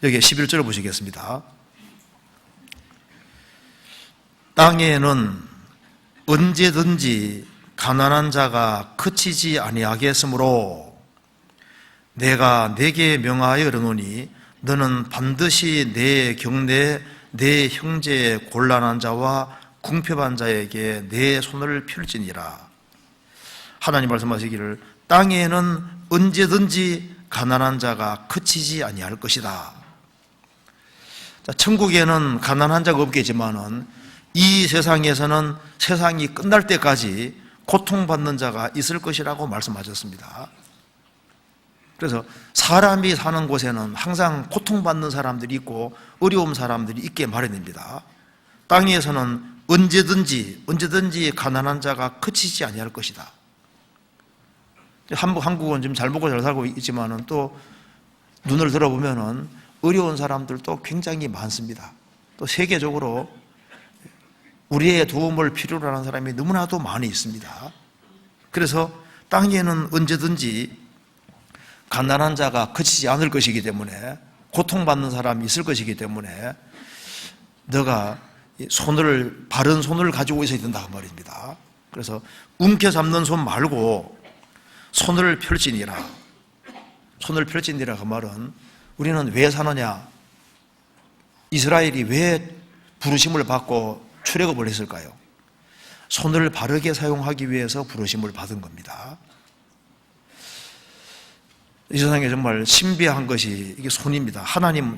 여기 11절을 보시겠습니다. 땅에는 언제든지 가난한 자가 그치지 아니하겠으므로 내가 네게 명하여 이르노니 너는 반드시 내 경내에 내 형제의 곤란한 자와 궁핍한 자에게 내 손을 펼지니라. 하나님 말씀하시기를 땅에는 언제든지 가난한 자가 그치지 아니할 것이다. 천국에는 가난한 자가 없겠지만은 이 세상에서는 세상이 끝날 때까지 고통받는 자가 있을 것이라고 말씀하셨습니다. 그래서 사람이 사는 곳에는 항상 고통받는 사람들이 있고 어려운 사람들이 있게 마련입니다. 땅에서는 언제든지 가난한 자가 그치지 아니할 것이다. 한국은 지금 잘 먹고 잘 살고 있지만은 또 눈을 들어보면은 어려운 사람들도 굉장히 많습니다. 또 세계적으로 우리의 도움을 필요로 하는 사람이 너무나도 많이 있습니다. 그래서 땅에는 언제든지 가난한 자가 그치지 않을 것이기 때문에, 고통받는 사람이 있을 것이기 때문에 너가 바른 손을 가지고 있어야 된다 그 말입니다. 그래서 움켜잡는 손 말고 손을 펼지니라. 손을 펼지니라 그 말은 우리는 왜 사느냐? 이스라엘이 왜 부르심을 받고 출애굽을 했을까요? 손을 바르게 사용하기 위해서 부르심을 받은 겁니다. 이 세상에 정말 신비한 것이 이게 손입니다. 하나님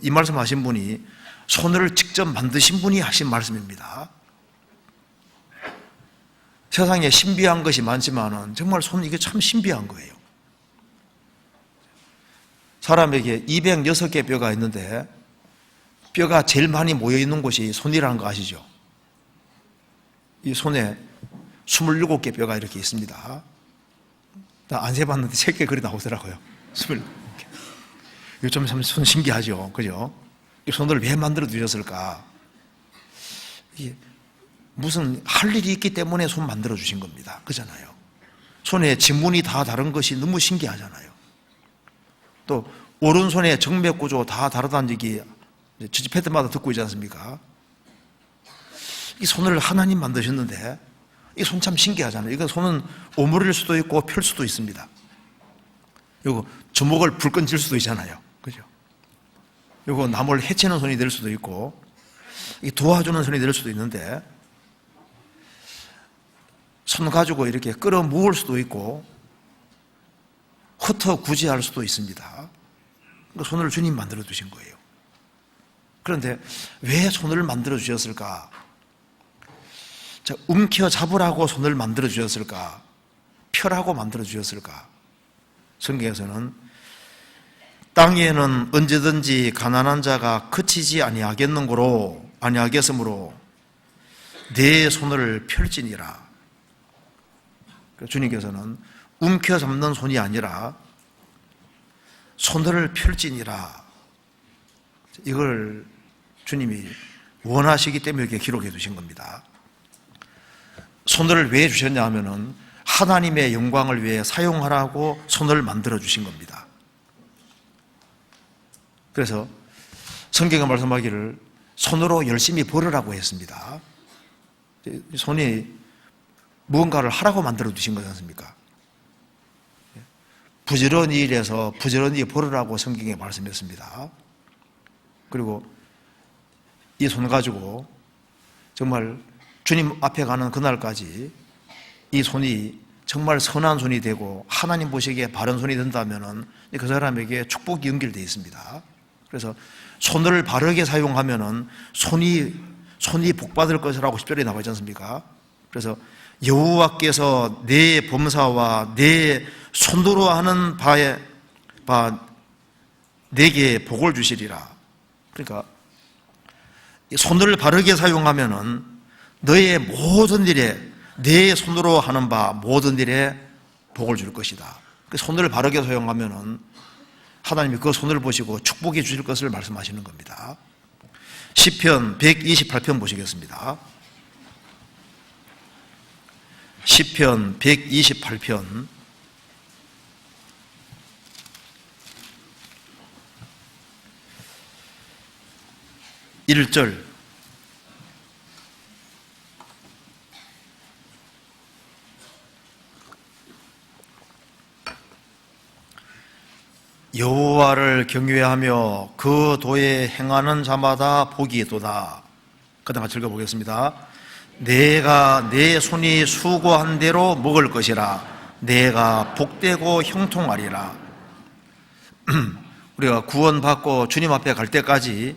이 말씀하신 분이 손을 직접 만드신 분이 하신 말씀입니다. 세상에 신비한 것이 많지만은 정말 손 이게 참 신비한 거예요. 사람에게 206개 뼈가 있는데 뼈가 제일 많이 모여 있는 곳이 손이라는 거 아시죠? 이 손에 27개 뼈가 이렇게 있습니다. 나 안 세봤는데 3개 그리 나오더라고요. 27개. 이거 좀 참 손 신기하죠? 그죠? 이 손을 왜 만들어 주셨을까? 이게 무슨 할 일이 있기 때문에 손 만들어 주신 겁니다. 그잖아요. 손에 지문이 다 다른 것이 너무 신기하잖아요. 또 오른손의 정맥 구조 다 다르다는 얘기 지지패 때마다 듣고 있지 않습니까? 이 손을 하나님 만드셨는데 이 손 참 신기하잖아요. 이거 손은 오므릴 수도 있고 펼 수도 있습니다. 요거 주먹을 불끈 쥘 수도 있잖아요. 그죠? 요거 남을 해치는 손이 될 수도 있고 도와주는 손이 될 수도 있는데 손 가지고 이렇게 끌어 모을 수도 있고 흩어 구제할 수도 있습니다. 손을 주님 만들어 주신 거예요. 그런데 왜 손을 만들어 주셨을까? 움켜 잡으라고 손을 만들어 주셨을까? 펴라고 만들어 주셨을까? 성경에서는 땅에는 언제든지 가난한 자가 그치지 아니하겠으므로 내 손을 펼지니라. 주님께서는 움켜 잡는 손이 아니라 손을 펼지니라. 이걸 주님이 원하시기 때문에 이렇게 기록해 두신 겁니다. 손을 왜 주셨냐 하면은 하나님의 영광을 위해 사용하라고 손을 만들어 주신 겁니다. 그래서 성경에 말씀하기를 손으로 열심히 벌으라고 했습니다. 손이 무언가를 하라고 만들어 주신 거지 않습니까? 부지런히 일해서 부지런히 벌으라고 성경에 말씀했습니다. 그리고 이 손 가지고 정말 주님 앞에 가는 그날까지 이 손이 정말 선한 손이 되고 하나님 보시기에 바른 손이 된다면은 그 사람에게 축복이 연결되어 있습니다. 그래서 손을 바르게 사용하면은 손이 복받을 것이라고 10절에 나와 있지 않습니까? 그래서 여호와께서 내 범사와 내 손으로 하는 바 내게 복을 주시리라. 그러니까 손을 바르게 사용하면은 너의 모든 일에 내 손으로 하는 바 모든 일에 복을 줄 것이다. 손을 바르게 사용하면은 하나님이 그 손을 보시고 축복해 주실 것을 말씀하시는 겁니다. 시편 128편 보시겠습니다. 시편 128편 1절 여호와를 경외하며 그 도에 행하는 자마다 복이 있도다. 그 다음 같이 읽어보겠습니다. 내가 내 손이 수고한 대로 먹을 것이라. 내가 복되고 형통하리라. 우리가 구원받고 주님 앞에 갈 때까지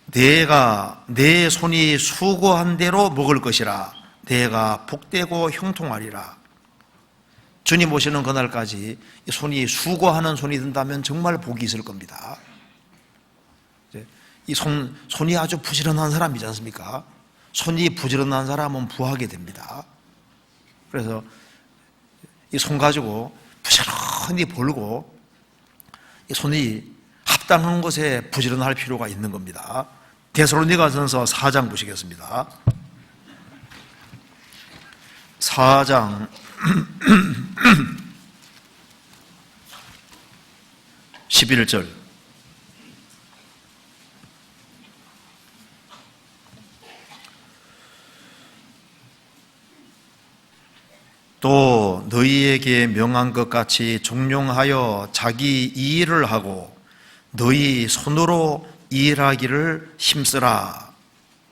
내가 내 손이 수고한 대로 먹을 것이라. 내가 복되고 형통하리라. 주님 오시는 그날까지 손이 수고하는 손이 된다면 정말 복이 있을 겁니다. 이 손이 아주 부지런한 사람이지 않습니까? 손이 부지런한 사람은 부하게 됩니다. 그래서 이 손 가지고 부지런히 벌고 이 손이 합당한 곳에 부지런할 필요가 있는 겁니다. 데살로니가전서 4장 보시겠습니다. 4장 11절 또 너희에게 명한 것 같이 종용하여 자기 일을 하고 너희 손으로 일하기를 힘쓰라.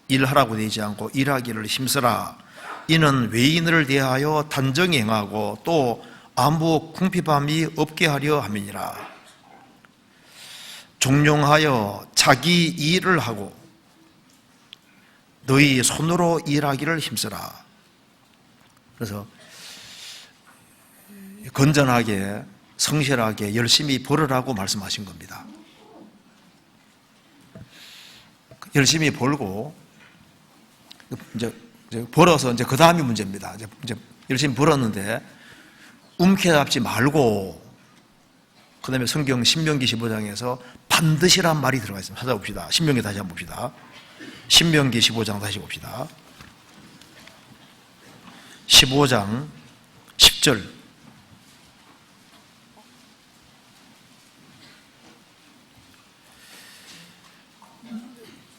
일하라고 되지 않고 일하기를 힘쓰라. 이는 외인을 대하여 단정히 행하고 또 아무 궁핍함이 없게 하려 함이니라. 종용하여 자기 일을 하고 너희 손으로 일하기를 힘쓰라. 그래서 건전하게 성실하게 열심히 벌으라고 말씀하신 겁니다. 열심히 벌고 이제 벌어서 이제 그 다음이 문제입니다. 이제 열심히 벌었는데 움켜잡지 말고, 그 다음에 성경 신명기 15장에서 반드시란 말이 들어가 있습니다. 찾아봅시다. 신명기 다시 한번 봅시다. 신명기 15장 다시 봅시다. 15장 10절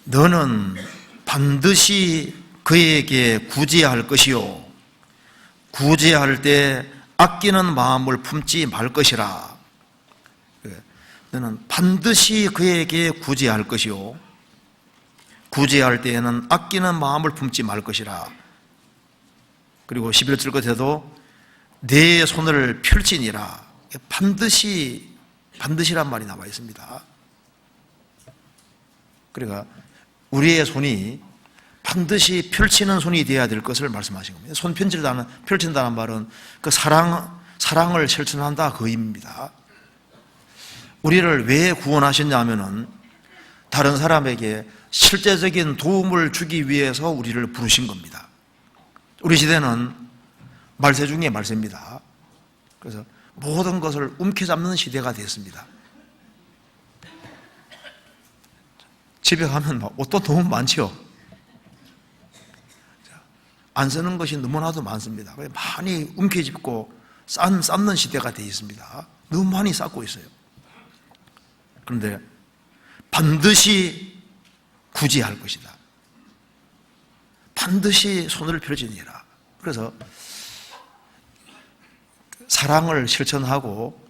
너는 반드시 그에게 구제할 것이요 구제할 때 아끼는 마음을 품지 말 것이라. 너는 반드시 그에게 구제할 것이요 구제할 때에는 아끼는 마음을 품지 말 것이라. 그리고 11절 끝에도 내 손을 펼치니라. 반드시란 말이 나와 있습니다. 그러니까 우리의 손이 반드시 펼치는 손이 되어야 될 것을 말씀하신 겁니다. 손 펼친다는 말은 그 사랑을 실천한다 그 의미입니다. 우리를 왜 구원하셨냐면은 다른 사람에게 실제적인 도움을 주기 위해서 우리를 부르신 겁니다. 우리 시대는 말세 중에 말세입니다. 그래서 모든 것을 움켜잡는 시대가 됐습니다. 집에 가면 옷도 너무 많죠. 안 쓰는 것이 너무나도 많습니다. 많이 움켜쥐고 쌓는 시대가 되어 있습니다. 너무 많이 쌓고 있어요. 그런데 반드시 구제할 것이다. 반드시 손을 펼치니라. 그래서 사랑을 실천하고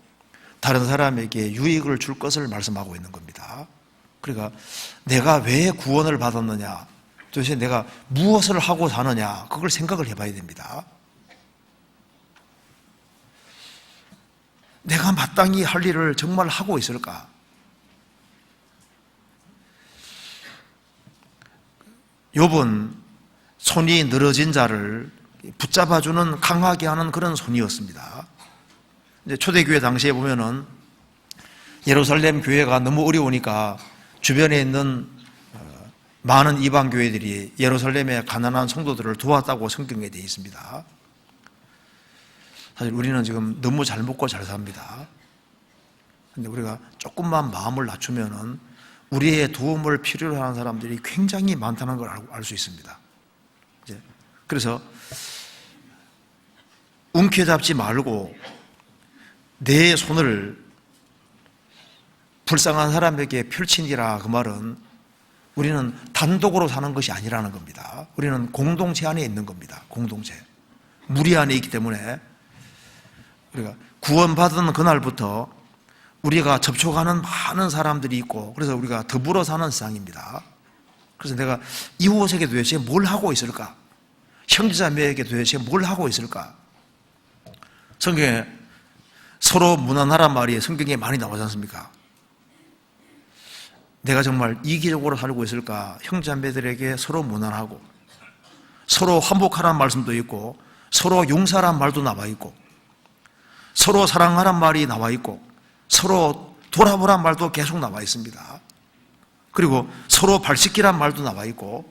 다른 사람에게 유익을 줄 것을 말씀하고 있는 겁니다. 그러니까 내가 왜 구원을 받았느냐, 도대체 내가 무엇을 하고 사느냐, 그걸 생각을 해봐야 됩니다. 내가 마땅히 할 일을 정말 하고 있을까? 욥은 손이 늘어진 자를 붙잡아주는 강하게 하는 그런 손이었습니다. 이제 초대교회 당시에 보면은 예루살렘 교회가 너무 어려우니까 주변에 있는 많은 이방 교회들이 예루살렘의 가난한 성도들을 도왔다고 성경에 되어 있습니다. 사실 우리는 지금 너무 잘 먹고 잘 삽니다. 그런데 우리가 조금만 마음을 낮추면은 우리의 도움을 필요로 하는 사람들이 굉장히 많다는 걸 알 수 있습니다. 그래서 움켜잡지 말고 내 손을 불쌍한 사람에게 펼치니라. 그 말은 우리는 단독으로 사는 것이 아니라는 겁니다. 우리는 공동체 안에 있는 겁니다. 공동체. 무리 안에 있기 때문에 우리가 구원받은 그날부터 우리가 접촉하는 많은 사람들이 있고, 그래서 우리가 더불어 사는 세상입니다. 그래서 내가 이웃에게 도대체 뭘 하고 있을까? 형제자매에게 도대체 뭘 하고 있을까? 성경에 서로 무난하란 말이 성경에 많이 나오지 않습니까? 내가 정말 이기적으로 살고 있을까? 형제자매들에게 서로 무난하고, 서로 화목하라는 말씀도 있고, 서로 용서하라는 말도 나와 있고, 서로 사랑하라는 말이 나와 있고, 서로 돌아보라는 말도 계속 나와 있습니다. 그리고 서로 발 씻기라는 말도 나와 있고,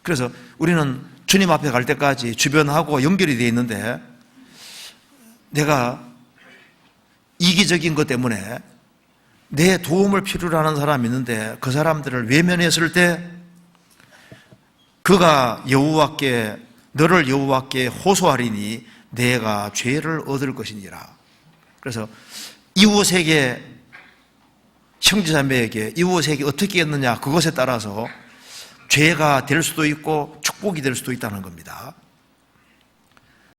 그래서 우리는 주님 앞에 갈 때까지 주변하고 연결이 되어 있는데, 내가 이기적인 것 때문에 내 도움을 필요로 하는 사람이 있는데 그 사람들을 외면했을 때 그가 여호와께, 너를 여호와께 호소하리니 내가 죄를 얻을 것이니라. 그래서 이웃에게, 형제자매에게, 이웃에게 어떻게 했느냐, 그것에 따라서 죄가 될 수도 있고 축복이 될 수도 있다는 겁니다.